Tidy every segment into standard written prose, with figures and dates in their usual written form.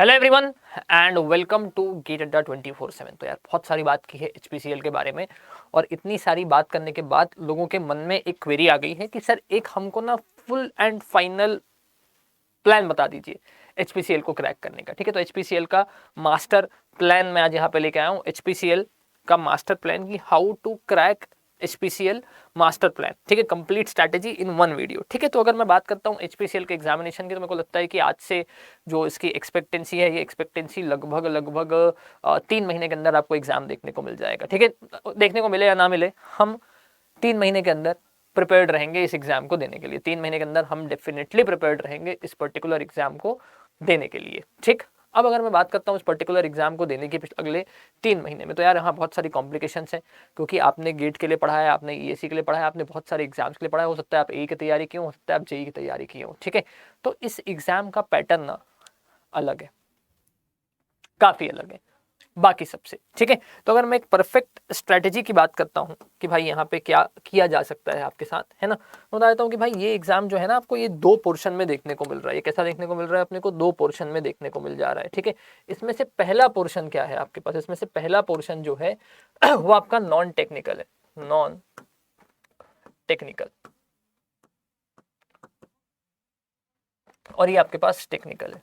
Hello everyone and welcome to gate Adda 24/7। तो यार बहुत सारी बात की है एचपीसीएल के बारे में और इतनी सारी बात करने के बाद लोगों के मन में एक क्वेरी आ गई है कि सर एक हमको ना फुल एंड फाइनल प्लान बता दीजिए एचपीसीएल को क्रैक करने का। ठीक है, तो एचपीसीएल का मास्टर प्लान मैं आज यहाँ पे लेके आया हूँ। एचपीसीएल का मास्टर प्लान की how to crack HPCL master plan. ठीक है, complete strategy in one video. ठीक है, तो अगर मैं बात करता हूँ एचपीसीएल के एग्जामिनेशन की तो मेरे को लगता है कि आज से जो इसकी एक्सपेक्टेंसी है, ये एक्सपेक्टेंसी लगभग लगभग 3 महीने के अंदर आपको एग्जाम देखने को मिल जाएगा। ठीक है, देखने को मिले या ना मिले, हम 3 महीने के अंदर प्रिपेयर्ड रहेंगे इस एग्जाम को देने के लिए। 3 महीने के अंदर हम डेफिनेटली प्रिपेयर्ड रहेंगे इस पर्टिकुलर एग्जाम को देने के लिए। ठीक, अब अगर मैं बात करता हूँ इस पर्टिकुलर एग्जाम को देने की अगले 3 महीने में, तो यार यहाँ बहुत सारी कॉम्प्लिकेशंस हैं क्योंकि आपने गेट के लिए पढ़ा है, आपने ईएससी के लिए पढ़ा है, आपने बहुत सारे एग्जाम्स के लिए पढ़ा है। हो सकता है आप ए की तैयारी की हो सकता है आप जेई की तैयारी की हो। ठीक है, तो इस एग्जाम का पैटर्न ना अलग है, काफी अलग है बाकी सबसे। ठीक है, तो अगर मैं एक परफेक्ट स्ट्रेटेजी की बात करता हूँ कि भाई यहाँ पे क्या किया जा सकता है आपके साथ, है ना, तो बता देता हूँ कि भाई ये एग्जाम जो है ना आपको ये 2 पोर्शन में देखने को मिल रहा है। ये कैसा देखने को मिल रहा है अपने को? 2 पोर्शन में देखने को मिल जा रहा है। ठीक है, इसमें से पहला पोर्शन क्या है आपके पास? इसमें से पहला पोर्शन जो है वो आपका नॉन टेक्निकल है। नॉन टेक्निकल, और ये आपके पास टेक्निकल है।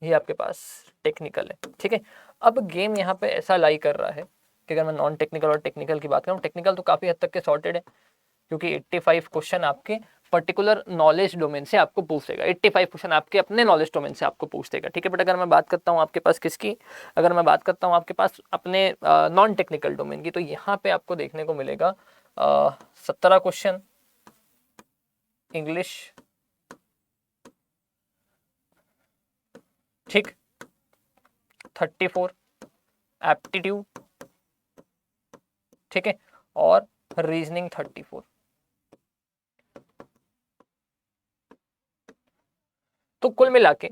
ये आपके पास टेक्निकल है। ठीक है, अब गेम यहाँ पे ऐसा लाई कर रहा है कि अगर मैं नॉन टेक्निकल और टेक्निकल की बात करूँ, टेक्निकल तो काफ़ी हद तक के सॉर्टेड है क्योंकि 85 क्वेश्चन आपके पर्टिकुलर नॉलेज डोमेन से आपको पूछ देगा। 85 क्वेश्चन आपके अपने नॉलेज डोमेन से आपको पूछ देगा। ठीक है, बट अगर मैं बात करता हूँ आपके पास किसकी, अगर मैं बात करता हूँ आपके पास अपने नॉन टेक्निकल डोमेन की, तो यहाँ पे आपको देखने को मिलेगा 17 क्वेश्चन इंग्लिश। ठीक, 34 एप्टीट्यूड। ठीक है, और रीजनिंग 34। तो कुल मिला के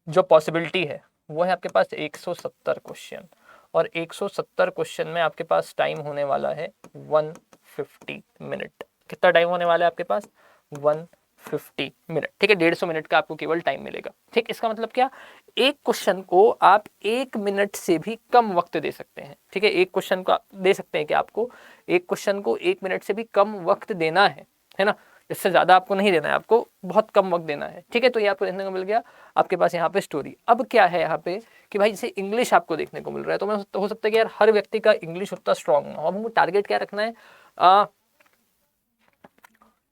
जो पॉसिबिलिटी है वो है आपके पास 170 क्वेश्चन, और 170 क्वेश्चन में आपके पास टाइम होने वाला है 150 मिनट। कितना टाइम होने वाला है आपके पास? 150 मिनट। ठीक है, 150 मिनट का आपको केवल टाइम मिलेगा। ठीक, इसका मतलब क्या? एक क्वेश्चन को आप 1 मिनट से भी कम वक्त दे सकते हैं। ठीक है, एक क्वेश्चन को दे सकते हैं कि आपको एक क्वेश्चन को 1 मिनट से भी कम वक्त देना है ना, इससे ज्यादा आपको नहीं देना है, आपको बहुत कम वक्त देना है। ठीक है, तो ये आपको देखने को मिल गया आपके पास यहाँ पे स्टोरी। अब क्या है यहाँ पे कि भाई जैसे इंग्लिश आपको देखने को मिल रहा है, तो मैं हो सकता है कि यार हर व्यक्ति का इंग्लिश उतना स्ट्रांग ना हो। अब हमको टारगेट क्या रखना है?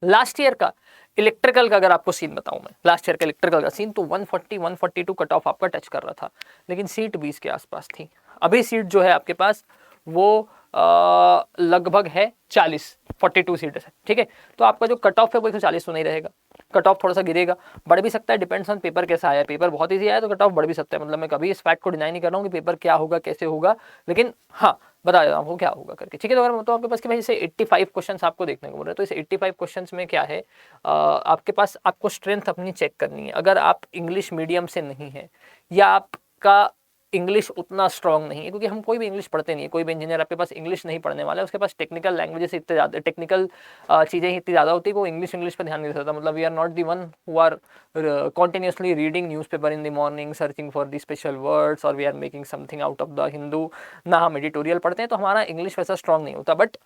लास्ट ईयर का इलेक्ट्रिकल का अगर आपको सीन बताऊं मैं, लास्ट ईयर का इलेक्ट्रिकल का सीन तो 140 142 कट ऑफ आपका टच कर रहा था, लेकिन सीट 20 के आसपास थी। अभी सीट जो है आपके पास वो लगभग है 40, 42 सीट है। ठीक है, तो आपका जो कट ऑफ है वो 140 तो नहीं रहेगा, कट ऑफ थोड़ा सा गिरेगा, बढ़ भी सकता है, डिपेंड्स ऑन पेपर कैसा आया। पेपर बहुत ईजी आया तो कट ऑफ बढ़ भी सकता है। मतलब मैं कभी इस फैक्ट को डिनाई नहीं कर रहा हूँ कि पेपर क्या होगा कैसे होगा, लेकिन हाँ बता देता हूँ क्या होगा करके। ठीक है, तो अगर मैं तो आपके पास कि भाई जैसे 85 क्वेश्चंस आपको देखने को मिल रहे हैं, तो इस 85 क्वेश्चंस में क्या है, आपके पास आपको स्ट्रेंथ अपनी चेक करनी है। अगर आप इंग्लिश मीडियम से नहीं है या आपका इंग्लिश उतना स्ट्रांग नहीं है, क्योंकि हम कोई भी इंग्लिश पढ़ते नहीं है, कोई भी इंजीनियर आपके पास इंग्लिश नहीं पढ़ने वाला है, उसके पास टेक्निकल लैंग्वेजेस इतने ज़्यादा, टेक्निकल चीज़ें ही इतनी ज़्यादा होती है कि वो इंग्लिश पे ध्यान नहीं दे सकता। मतलब we are not the one who are continuously reading newspaper in the morning, searching for the special words, और we are making something out of the Hindu. ना हम एडिटोरियल पढ़ते हैं, तो हमारा इंग्लिश वैसा स्ट्रांग नहीं होता। बट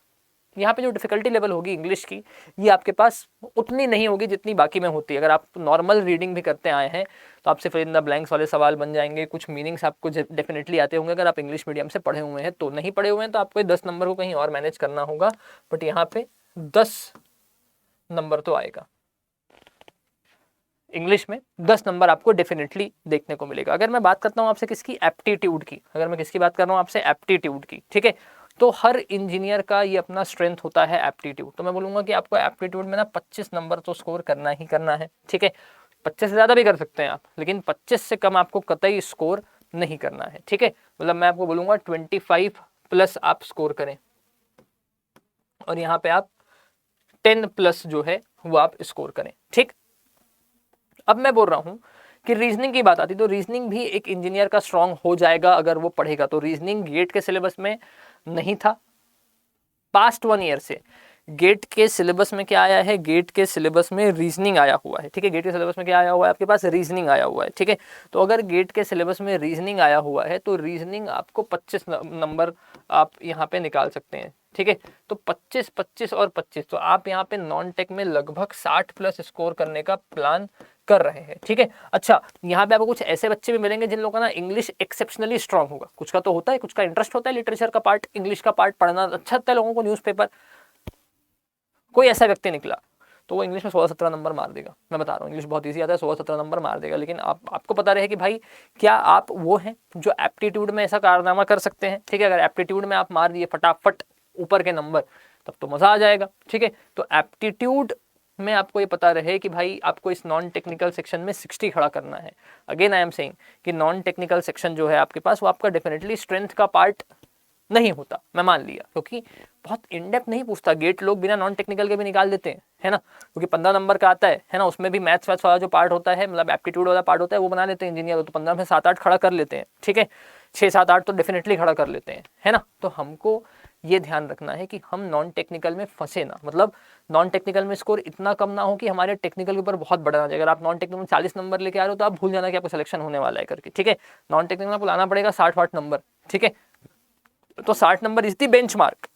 यहाँ पे जो डिफिकल्टी लेवल होगी इंग्लिश की, ये आपके पास उतनी नहीं होगी जितनी बाकी में होती है। अगर आप नॉर्मल रीडिंग भी करते आए हैं तो आपसे फिर इन द ब्लैंक्स वाले सवाल बन जाएंगे, कुछ मीनिंग्स आपको डेफिनेटली आते होंगे अगर आप इंग्लिश मीडियम से पढ़े हुए हैं। तो नहीं पढ़े हुए हैं तो आपको 10 नंबर को कहीं और मैनेज करना होगा, बट यहाँ पे 10 नंबर तो आएगा। इंग्लिश में 10 नंबर आपको डेफिनेटली देखने को मिलेगा। अगर मैं बात करता हूँ आपसे किसकी, एप्टीट्यूड की, अगर मैं किसकी बात कर रहा हूँ आपसे, एप्टीट्यूड की। ठीक है, तो हर इंजीनियर का ये अपना स्ट्रेंथ होता है एप्टीट्यूड। तो मैं बोलूंगा कि आपको एप्टीट्यूड में ना 25 नंबर तो स्कोर करना ही करना है। ठीक है, 25 से ज़्यादा भी कर सकते हैं आप, लेकिन 25 से कम आपको कतई स्कोर नहीं करना है। ठीक है, मतलब मैं आपको बोलूंगा 25 प्लस आप स्कोर करें, और यहाँ पे आप 10 प्लस जो है वो आप स्कोर करें। ठीक, अब मैं बोल रहा हूं कि रीजनिंग की बात आती, तो रीजनिंग भी एक इंजीनियर का स्ट्रांग हो जाएगा अगर वो पढ़ेगा। तो रीजनिंग गेट के सिलेबस में नहीं था पास्ट 1 ईयर से, गेट के सिलेबस में क्या आया है, गेट के सिलेबस में रीजनिंग आया हुआ है, ठीक है। गेट के सिलेबस में क्या आया हुआ है आपके पास, रीजनिंग आया हुआ है, ठीक है। तो अगर गेट के सिलेबस में रीजनिंग आया हुआ है तो रीजनिंग आपको 25 नंबर आप यहाँ पे निकाल सकते हैं, ठीक है। तो 25, 25 और 25, तो आप यहाँ पे नॉन टेक में लगभग 60 प्लस स्कोर करने का प्लान कर रहे हैं, ठीक है। अच्छा, यहाँ पे आपको कुछ ऐसे बच्चे भी मिलेंगे जिन लोगों का ना इंग्लिश एक्सेप्शनली स्ट्रांग होगा, कुछ का तो होता है, कुछ का इंटरेस्ट होता है, लिटरेचर का पार्ट, इंग्लिश का पार्ट पढ़ना अच्छा लगता है लोगों को, न्यूज़पेपर। कोई ऐसा व्यक्ति निकला तो वो इंग्लिश में 16-17 नंबर मार देगा, मैं बता रहा हूँ, इंग्लिश बहुत ईजी आता है, 16-17 नंबर मार देगा। लेकिन आपको पता रहे कि भाई क्या आप वो हैं जो एप्टीट्यूड में ऐसा कारनामा कर सकते हैं, ठीक है। अगर एप्टीट्यूड में आप मार दिए फटाफट ऊपर के नंबर, तब तो मजा आ जाएगा, ठीक है। तो एप्टीट्यूड में आपको ये पता रहे कि भाई आपको इस नॉन टेक्निकल सेक्शन में 60 खड़ा करना है। अगेन आई एम सेइंग कि नॉन टेक्निकल सेक्शन जो है आपके पास, वो आपका डेफिनेटली स्ट्रेंथ का पार्ट नहीं होता, मैं मान लिया, क्योंकि बहुत इनडेप्थ नहीं पूछता। गेट लोग बिना नॉन टेक्निकल के भी निकाल देते हैं, है ना, क्योंकि 15 नंबर का आता है ना, उसमें भी मैथ्स वैथ्स वाला जो पार्ट होता है, मतलब एप्टीट्यूड वाला पार्ट होता है, वो बना लेते हैं इंजीनियर, तो 15 में 7-8 खड़ा कर लेते हैं, ठीक है। 6-7-8 तो डेफिनेटली खड़ा कर लेते हैं, है ना। तो हमको ये ध्यान रखना है कि हम नॉन टेक्निकल में फंसे ना, मतलब नॉन टेक्निकल में स्कोर इतना कम ना हो कि हमारे टेक्निकल के ऊपर बहुत बड़ा ना जाए। अगर आप नॉन टेक्निकल में 40 नंबर लेके आ रहे हो तो आप भूल जाना कि आपको सिलेक्शन होने वाला है करके, ठीक है। नॉन टेक्निकल में आपको लाना पड़ेगा 60-60 नंबर, ठीक है। तो 60 number is the benchmark.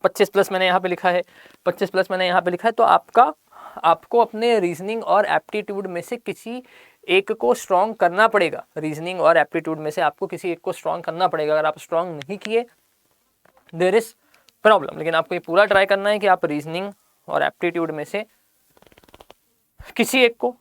25 plus मैंने यहाँ पे लिखा है, 25 प्लस मैंने यहाँ पे लिखा है, तो आपको अपने रीजनिंग और एप्टीट्यूड में से किसी एक को स्ट्रॉन्ग करना पड़ेगा। रीजनिंग और एप्टीट्यूड में से आपको किसी एक को स्ट्रॉन्ग करना पड़ेगा। अगर आप स्ट्रॉन्ग नहीं किए, देयर इज प्रॉब्लम। लेकिन आपको ये पूरा ट्राई करना है कि आप रीजनिंग और एप्टीट्यूड में से किसी एक को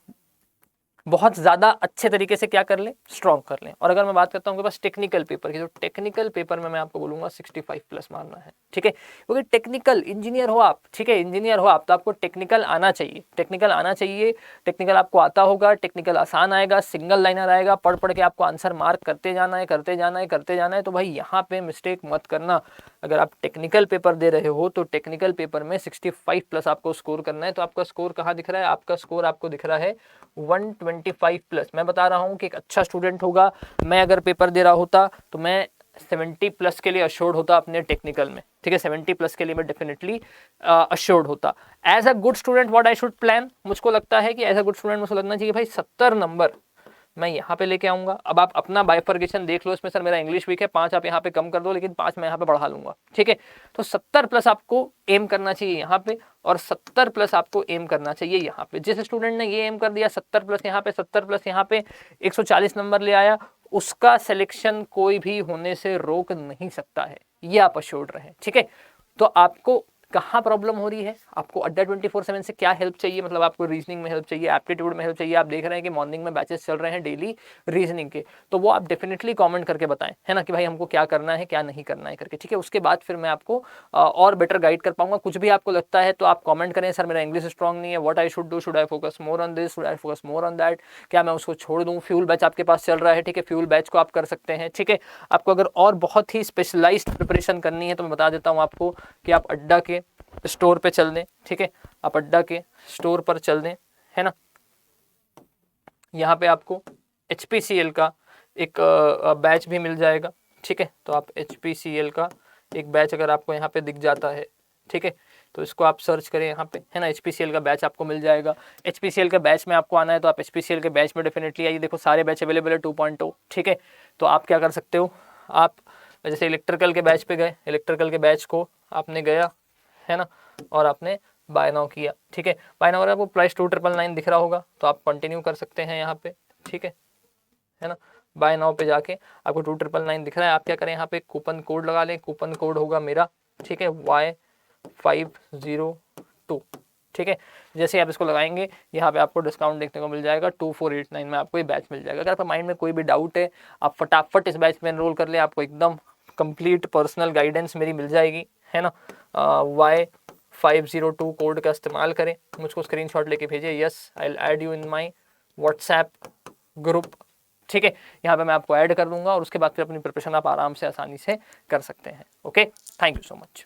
बहुत ज़्यादा अच्छे तरीके से क्या कर लें, स्ट्रॉन्ग कर लें। और अगर मैं बात करता हूँ बस टेक्निकल पेपर की, तो टेक्निकल पेपर में मैं आपको बोलूँगा 65 प्लस मारना है, ठीक है। क्योंकि टेक्निकल इंजीनियर हो आप, ठीक है, इंजीनियर हो आप, तो आपको टेक्निकल आना चाहिए, टेक्निकल आना चाहिए। टेक्निकल आपको आता होगा, टेक्निकल आसान आएगा, सिंगल लाइनर आएगा, पढ़ पढ़ के आपको आंसर मार्क करते जाना है, करते जाना है, करते जाना है। तो भाई यहाँ पे मिस्टेक मत करना। अगर आप टेक्निकल पेपर दे रहे हो तो टेक्निकल पेपर में 65 प्लस आपको स्कोर करना है। तो आपका स्कोर कहाँ दिख रहा है, आपका स्कोर आपको दिख रहा है 125 प्लस। मैं बता रहा हूँ कि एक अच्छा स्टूडेंट होगा, मैं अगर पेपर दे रहा होता तो मैं 70 प्लस के लिए अश्योर्ड होता अपने टेक्निकल में, ठीक है। 70 प्लस के लिए मैं डेफिनेटली अश्योर्ड होता। As a good student what I should plan, मुझको लगता है कि एज अ गुड स्टूडेंट मुझको लगना चाहिए भाई 70 नंबर मैं यहाँ पे लेके आऊंगा। अब आप अपना बाइफर्केशन देख लो इसमें, सर मेरा इंग्लिश वीक है, 5 आप यहाँ पे कम कर दो, लेकिन 5 मैं यहाँ पे बढ़ा लूंगा, ठीक है। तो 70 प्लस आपको एम करना चाहिए यहाँ पे, और 70 प्लस आपको एम करना चाहिए यहाँ पे। जिस स्टूडेंट ने ये एम कर दिया 70 प्लस यहाँ पे, 70 प्लस यहाँ पे, 140 नंबर ले आया, उसका सिलेक्शन कोई भी होने से रोक नहीं सकता है, ये आप अश्योर्ड रहें, ठीक है। तो आपको कहाँ प्रॉब्लम हो रही है, आपको अड्डा 24/7 से क्या हेल्प चाहिए, मतलब आपको रीजनिंग में हेल्प चाहिए, एप्टीट्यूड में हेल्प चाहिए। आप देख रहे हैं कि मॉर्निंग में बैचेस चल रहे हैं डेली रीजनिंग के, तो वो आप डेफिनेटली कमेंट करके बताएं, है ना, कि भाई हमको क्या करना है क्या नहीं करना है करके, ठीक है। उसके बाद फिर मैं आपको और बेटर गाइड कर पाऊंगा। कुछ भी आपको लगता है तो आप कमेंट करें, सर मेरा इंग्लिश स्ट्रॉन्ग नहीं है, what I should do, should I focus more on this, should I focus more on that, क्या मैं उसको छोड़ दूं। फ्यूल बैच आपके पास चल रहा है, ठीक है, फ्यूल बैच को आप कर सकते हैं, ठीक है। आपको अगर और बहुत ही स्पेशलाइज्ड प्रिपरेशन करनी है तो मैं बता देता हूँ आपको कि आप अड्डा के स्टोर पे चल दें, ठीक है, आप अड्डा के स्टोर पर चल दें, है ना। यहाँ पे आपको HPCL का एक बैच भी मिल जाएगा, ठीक है। तो आप HPCL का एक बैच अगर आपको यहाँ पे दिख जाता है, ठीक है, तो इसको आप सर्च करें यहाँ पे, है ना, HPCL का बैच आपको मिल जाएगा। HPCL के बैच में आपको आना है तो आप HPCL के बैच में डेफिनेटली आइए। देखो सारे बैच अवेलेबल है 2.0, ठीक है। तो आप क्या कर सकते हो, आप जैसे इलेक्ट्रिकल के बैच पे गए, इलेक्ट्रिकल के बैच को आपने गया, है ना, और आपने बाय नाउ किया, ठीक है। बाय नाउ आपको प्राइस 2,999 दिख रहा होगा, तो आप कंटिन्यू कर सकते हैं यहाँ पे, ठीक है ना। बाय नाउ पे जाके आपको 2,999 दिख रहा है, आप क्या करें, यहाँ पे कूपन कोड लगा लें। कूपन कोड होगा मेरा, ठीक है, Y502, ठीक है। जैसे आप इसको लगाएंगे यहाँ पे आपको डिस्काउंट देखने को मिल जाएगा, 2489 में आपको ये बैच मिल जाएगा। अगर आपके माइंड में कोई भी डाउट है, आप फटाफट इस बैच में एनरोल कर ले, आपको एकदम कंप्लीट पर्सनल गाइडेंस मेरी मिल जाएगी, है ना। Y502 कोड का इस्तेमाल करें, मुझको स्क्रीनशॉट लेके भेजिए, yes I will add you in my WhatsApp group, ठीक है। यहाँ पे मैं आपको ऐड कर दूंगा और उसके बाद फिर अपनी प्रिपरेशन आप आराम से आसानी से कर सकते हैं। Okay, thank you so much.